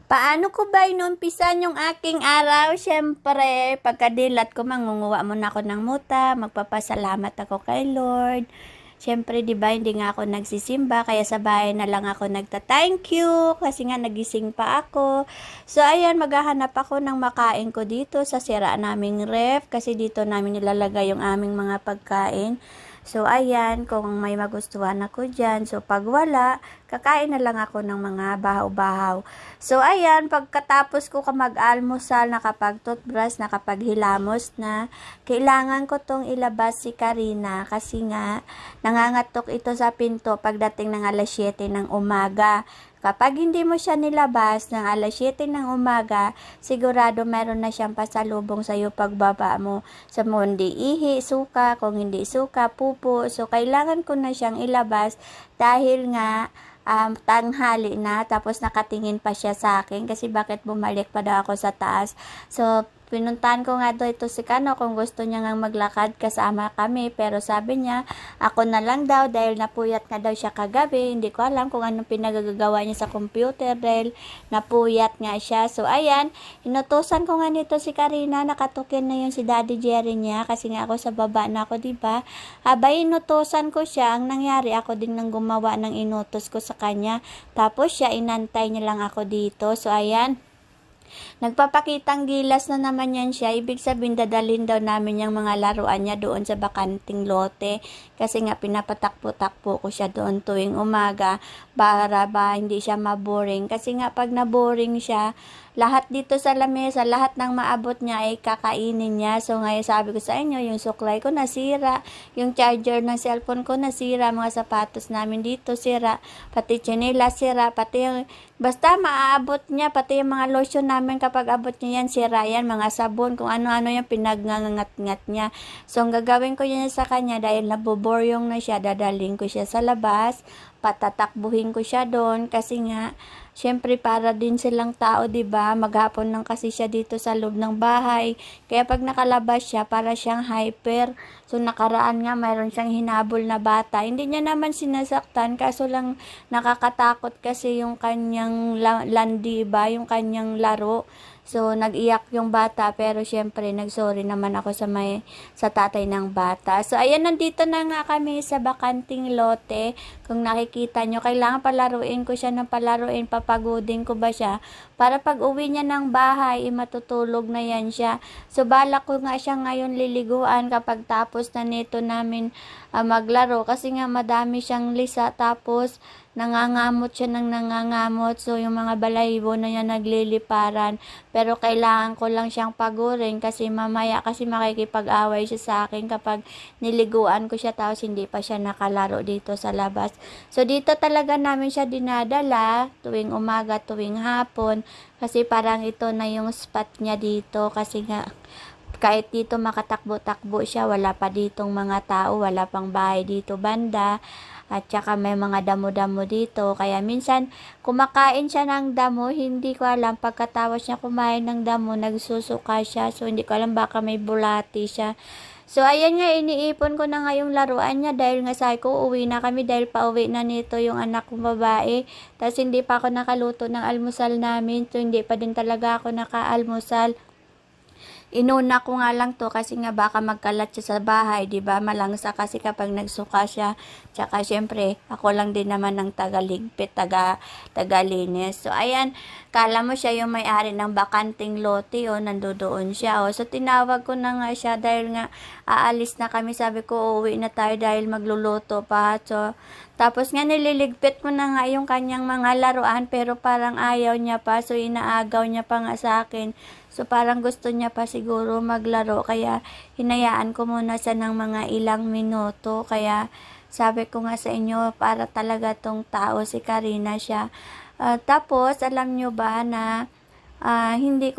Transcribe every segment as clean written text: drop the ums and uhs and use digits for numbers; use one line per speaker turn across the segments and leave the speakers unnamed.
Paano ko ba inumpisan yung aking araw? Siyempre, pagkadilat ko, mangunguha muna ako ng muta, magpapasalamat ako kay Lord. Siyempre, di ba, hindi nga ako nagsisimba, kaya sa bahay na lang ako nagta-thank you, kasi nga nagising pa ako. So, ayan, maghahanap ako ng makain ko dito sa sira naming ref, kasi dito namin nilalagay yung aming mga pagkain. So, ayan, kung may magustuhan ako dyan. So, pag wala, kakain na lang ako ng mga bahaw-bahaw. So, ayan, pagkatapos ko mag-almusal, nakapag-toothbrush, nakapaghilamos na, kailangan ko tong ilabas si Karina kasi nga, nangangatok ito sa pinto pagdating ng alas 7 ng umaga. Kapag hindi mo siya nilabas ng alas 7 ng umaga, sigurado meron na siyang pasalubong sa iyo pagbaba mo. Sa mundi, ihi, suka, kung hindi suka, pupo. So, kailangan ko na siyang ilabas dahil nga tanghali na, tapos nakatingin pa siya sa akin kasi bakit bumalik pa daw ako sa taas. So, pinuntahan ko nga daw ito si Kano kung gusto niya nga maglakad kasama kami, pero sabi niya ako na lang daw dahil napuyat nga daw siya kagabi. Hindi ko alam kung anong pinagagawa niya sa computer dahil napuyat nga siya. So ayan, inutusan ko nga nito si Karina, nakatukin na yun si Daddy Jerry niya kasi nga ako sa baba na ako, diba? Habang inutusan ko siya, ang nangyari ako din nang gumawa ng inutos ko sa kanya, tapos siya inantay niya lang ako dito. So ayan, nagpapakitang gilas na naman yan siya. Ibig sabihin, dadalhin daw namin yung mga laruan niya doon sa bakanting lote. Kasi nga, pinapatakpo-takpo ko siya doon tuwing umaga para ba hindi siya maboring. Kasi nga, pag naboring siya, lahat dito sa lamesa, lahat ng maabot niya ay kakainin niya. So, ngayon sabi ko sa inyo, yung suklay ko nasira, yung charger ng cellphone ko nasira, mga sapatos namin dito sira, pati chinela sira, pati yung, basta maaabot niya, pati yung mga lotion namin kapag abot niya yan, sira yan, mga sabon, kung ano-ano yung pinagngangat-ngat niya. So, ang gagawin ko yan sa kanya, dahil naboboryong na siya, dadaling ko siya sa labas, patatakbuhin ko siya doon kasi nga syempre para din silang tao, 'di ba? Maghapon lang kasi siya dito sa loob ng bahay. Kaya pag nakalabas siya, para siyang hyper. So nakaraan nga mayroon siyang hinabol na bata. Hindi niya naman sinasaktan, kaso lang nakakatakot kasi yung kanyang landi ba, yung kanyang laro. So, nag-iyak yung bata, pero syempre, nagsorry naman ako sa tatay ng bata. So, ayan, nandito na nga kami sa bakanting lote. Kung nakikita nyo, kailangan palaruin ko siya ng palaruin, papagodin ko ba siya, para pag uwi niya ng bahay, matutulog na yan siya. So, balak ko nga siya ngayon liliguan kapag tapos na nito namin maglaro, kasi nga madami siyang lisa, tapos nangangamot siya ng nangangamot. So, yung mga balahibo na niya nagliliparan. Pero, kailangan ko lang siyang pagurin kasi mamaya, kasi makikipag-away siya sa akin kapag niliguan ko siya tapos hindi pa siya nakalaro dito sa labas. So, dito talaga namin siya dinadala tuwing umaga, tuwing hapon. Kasi parang ito na yung spot niya dito. Kasi nga, kahit dito makatakbo-takbo siya, wala pa ditong mga tao, wala pang bahay dito banda. At saka may mga damo-damo dito. Kaya minsan, kumakain siya ng damo. Hindi ko alam, pagkatapos niya kumain ng damo, nagsusuka siya. So, hindi ko alam, baka may bulati siya. So, ayan nga, iniipon ko na nga yung laruan niya dahil nga sabi ko, uwi na kami dahil pauwi na nito yung anak kong babae. Tapos, hindi pa ako nakaluto ng almusal namin. So, hindi pa din talaga ako nakaalmusal. Inuna ko nga lang to kasi nga baka magkalat siya sa bahay, 'di ba? Malangsa kasi kapag nagsuka siya. Tsaka syempre, ako lang din naman ng tagaligpit, tagalinis. So ayan, kala mo siya yung may-ari ng bakanting lote, nandoon siya. So tinawag ko na nga siya dahil nga aalis na kami. Sabi ko, uuwi na tayo dahil magluluto pa. So tapos nga nililigpit ko na nga yung kanyang mga laruan, pero parang ayaw niya pa. So inaagaw niya pa nga sa akin. So, parang gusto niya pa siguro maglaro. Kaya, hinayaan ko muna siya ng mga ilang minuto. Kaya, sabi ko nga sa inyo, para talaga tong tao si Karina siya. Tapos, alam nyo ba na hindi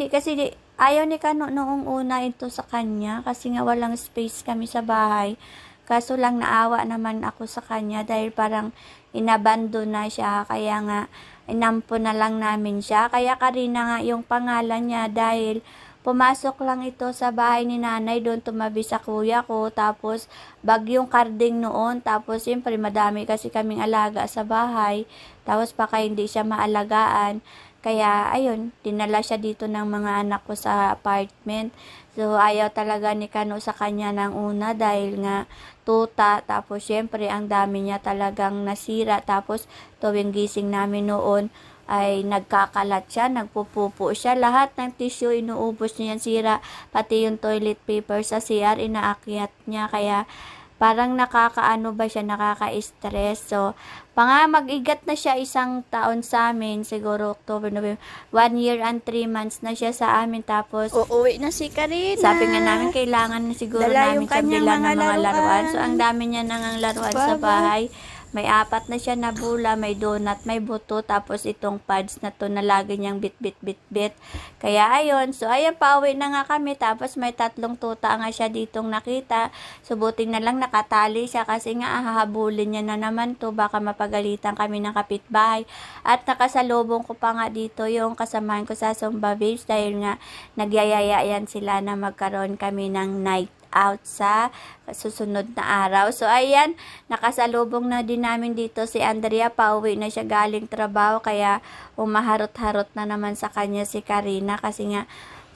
kasi ayaw ni Kano noong una ito sa kanya. Kasi nga walang space kami sa bahay. Kaso lang naawa naman ako sa kanya dahil parang inabandon na siya. Kaya nga, inampo na lang namin siya. Kaya Karina nga yung pangalan niya dahil pumasok lang ito sa bahay ni nanay, doon tumabi sa kuya ko. Tapos bagyong karding noon. Tapos siyempre madami kasi kaming alaga sa bahay. Tapos baka hindi siya maalagaan. Kaya, ayun, dinala siya dito ng mga anak ko sa apartment. So, ayaw talaga ni Kano sa kanya ng una dahil nga tuta. Tapos, syempre, ang dami niya talagang nasira. Tapos, tuwing gising namin noon, ay nagkakalat siya, nagpupupo siya. Lahat ng tissue, inuubos niya yan, sira. Pati yung toilet paper sa CR, inaakyat niya. Kaya, parang nakakaano ba siya, nakaka-stress. So, mag-igat na siya 1 taon sa amin, siguro October, November, 1 year and 3 months na siya sa amin. Tapos,
Uuwi na si Karina.
sabi nga namin, kailangan na siguro
Dala
namin
yung
siya
kanyang
bilan ng
mga
mga laruan.
laruan.
So, ang dami niya nang laruan sa bahay. May 4 na siya na bula, may donut, may buto, tapos itong pads na to na lagi niyang bit. Kaya ayun, so ayan, pauwi na nga kami, tapos may 3 tuta nga siya ditong nakita. So buting na lang nakatali siya kasi nga hahabulin niya na naman to, baka mapagalitan kami ng kapitbahay. At nakasalubong ko pa nga dito yung kasamahan ko sa Zumba Babes dahil nga nagyayaya yan sila na magkaroon kami ng night out sa susunod na araw. So, ayan, nakasalubong na din namin dito si Andrea. Pauwi na siya galing trabaho, kaya umaharot-harot na naman sa kanya si Karina kasi nga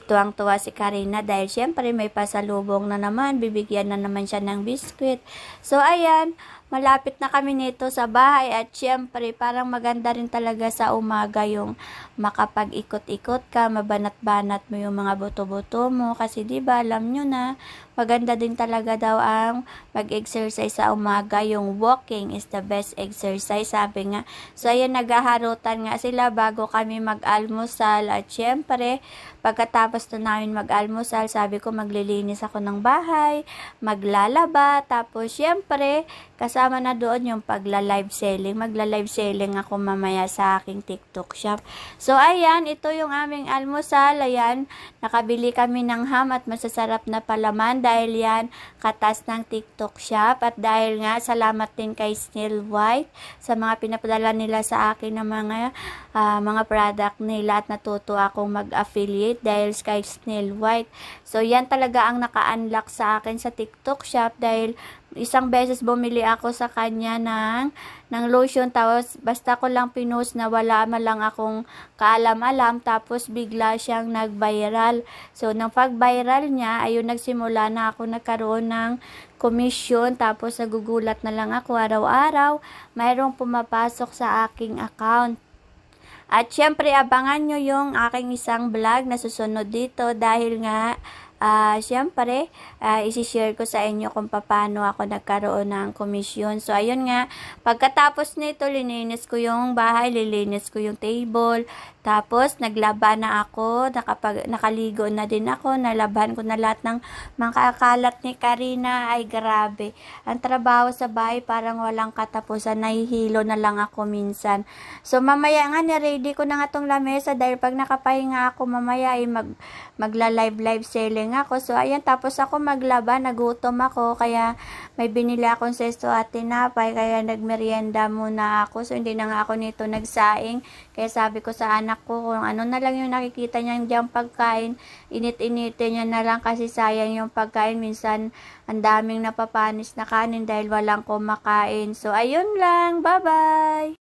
tuwang-tuwa si Karina dahil syempre may pasalubong na naman, bibigyan na naman siya ng biskwit. So, ayan, malapit na kami nito sa bahay at syempre parang maganda rin talaga sa umaga yung makapag-ikot-ikot ka, mabanat-banat mo yung mga buto-buto mo kasi 'di ba alam nyo na maganda din talaga daw ang mag-exercise sa umaga, yung walking is the best exercise, sabi nga. So ayan, naghaharutan nga sila bago kami mag-almusal at syempre pagkatapos na namin mag-almusal, sabi ko maglilinis ako ng bahay, maglalaba, tapos syempre kasama na doon yung pagla-live selling. Magla-live selling ako mamaya sa aking TikTok shop. So, ayan, ito yung aming almusal. Ayan, nakabili kami ng ham at masasarap na palaman dahil yan katas ng TikTok shop. At dahil nga, salamat din kay Snail White sa mga pinapadala nila sa akin ng mga product nila at natuto akong mag-affiliate dahil kay Snail White. So, yan talaga ang naka-unlock sa akin sa TikTok shop dahil isang beses bumili ako sa kanya ng lotion, tapos basta ko lang pinost na wala man lang akong kaalam-alam, tapos bigla siyang nag-viral. So, nang pag-viral niya, ayun, nagsimula na ako nagkaroon ng komisyon, tapos nagugulat na lang ako araw-araw, mayroong pumapasok sa aking account. At syempre, abangan nyo yung aking isang vlog na susunod dito dahil nga syempre, isi-share ko sa inyo kung paano ako nagkaroon ng komisyon. So, ayun nga, pagkatapos nito, lininis ko yung bahay, lilinis ko yung table, tapos, naglaba na ako, nakaligo na din ako, nalaban ko na lahat ng mga kakalat ni Karina. Ay, grabe. Ang trabaho sa bahay parang walang katapusan, nahihilo na lang ako minsan. So, mamaya nga, niready ko na nga tong lamesa dahil pag nakapahinga ako mamaya ay magla-live selling ako. So, ayan, tapos ako maglaba, nagutom ako, kaya may binili akong sesto at tinapay, kaya nagmerienda muna ako. So, hindi na nga ako nito nagsaing, kaya sabi ko sa anak ko, kung ano na lang yung nakikita niya diyang pagkain, init-initin niya na lang kasi sayang yung pagkain. Minsan, ang daming napapanis na kanin dahil walang kumakain. So, ayun lang. Bye-bye!